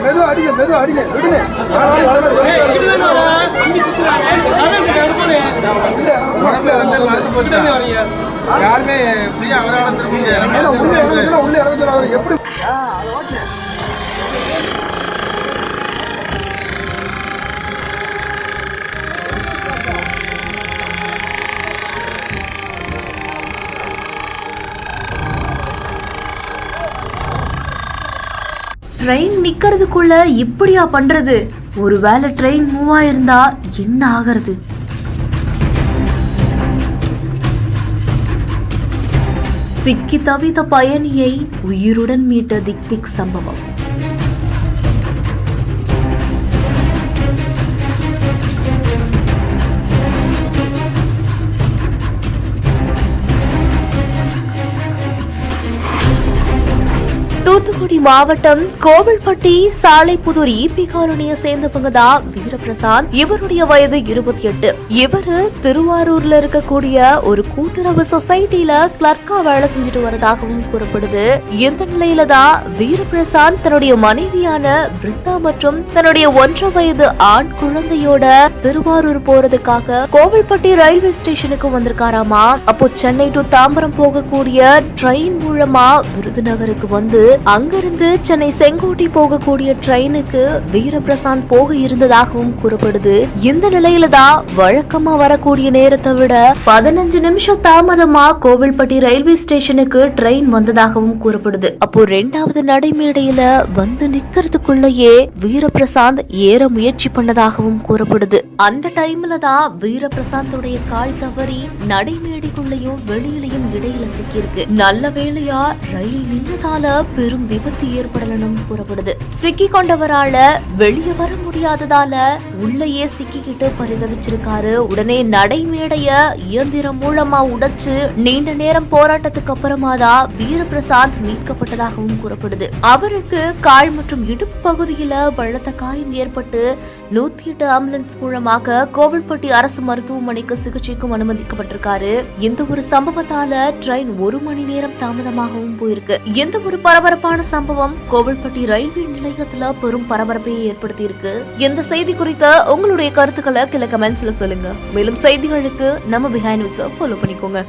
மெது அடிங்க விடுங்க. யாருமே ஃப்ரீயா அவரால் திரும்ப உள்ள இறங்க சொல்ல எப்படி ட்ரெயின் நிக்கிறதுக்குள்ள இப்படியா பண்றது? ஒருவேளை ட்ரெயின் மூவ் ஆயிருந்தா என்ன ஆகிறது? சிக்கி தவித்த பயணியை உயிருடன் மீட்ட திக் சம்பவம். தூத்துக்குடி மாவட்டம் கோவில்பட்டி சாலைப்புதூர் ஈபி காலனியை சேர்ந்தவங்க தான் வீரபிரசாத். இவருடைய வயது 28. இவரு திருவாரூர்ல இருக்கக்கூடிய ஒரு கூட்டுறவு சொசைட்டில கிளர்க்கா வேலை செஞ்சுட்டு வரதாகவும் கூறப்படுது. இந்த நிலையில தான் வீரபிரசாத் தன்னுடைய மனைவியான பிருந்தா மற்றும் தன்னுடைய 1.5 வயது ஆண் குழந்தையோட திருவாரூர் போறதுக்காக கோவில்பட்டி ரயில்வே ஸ்டேஷனுக்கு வந்திருக்காராமா. அப்போ சென்னை டு தாம்பரம் போகக்கூடிய ட்ரெயின் மூலமா விருதுநகருக்கு வந்து அங்கிருந்து சென்னை செங்கோட்டை போகக்கூடிய ட்ரெயினுக்கு வீரபிரசாத் போக இருந்ததாகவும் கூறப்படுது. இந்த நிலையில தான் வழக்கமா வரக்கூடிய நேரத்தை விட 15 நிமிஷம் தாமதமா கோவில்பட்டி ரயில்வே ஸ்டேஷனுக்கு ட்ரெயின் வந்ததாகவும் கூறப்படுது. அப்போ 2வது நடைமேடையில வந்து நிக்கிறதுக்குள்ளேயே வீரபிரசாத் ஏற முயற்சி பண்ணதாகவும் கூறப்படுது. அந்த டைம்ல தான் வீரபிரசாத்துடைய கால் தவறி நடைமேடைக்குள்ளேயும் வெளியிலையும் இடையில சிக்கியிருக்கு. நல்ல வேளையா ரயில் நின்றதால பெரும் விபத்து ஏற்படலனும் கூறப்படுது. சிக்கி கொண்டவரால வெளியே வர முடியாததால உள்ளேயே சிக்கிக்கிட்டு பரிதவிச்சிருக்காரு. உடனே நடைமேடைய இயந்திரம் மூலமா உடைச்சு நீண்ட நேரம் போராட்டத்துக்கு அப்புறமா தான் வீரபிரசாத் மீட்கப்பட்டதாகவும் கூறப்படுது. அவருக்கு கால் மற்றும் இடுப்பு பகுதியில பலத்த காயம் ஏற்பட்டு 108 ஆம்புலன்ஸ் மூலமாக கோவில்பட்டி அரசு மருத்துவமனைக்கு சிகிச்சைக்கும் அனுமதிக்கப்பட்டிருக்காரு. இந்த ஒரு சம்பவத்தால ட்ரெயின் 1 மணி நேரம் தாமதமாகவும் போயிருக்கு. எந்த ஒரு பரபரப்பான சம்பவம் கோவில்பட்டி ரயில்வே நிலையத்துல பெரும் பரபரப்பை ஏற்படுத்தி இருக்கு. இந்த செய்தி குறித்த உங்களுடைய கருத்துக்களை கீழே கமெண்ட்ஸ்ல சொல்லுங்க. மேலும் செய்திகளுக்கு நம்ம பிஹைண்ட் விட்ஸ் ஃபாலோ பண்ணிக்கோங்க.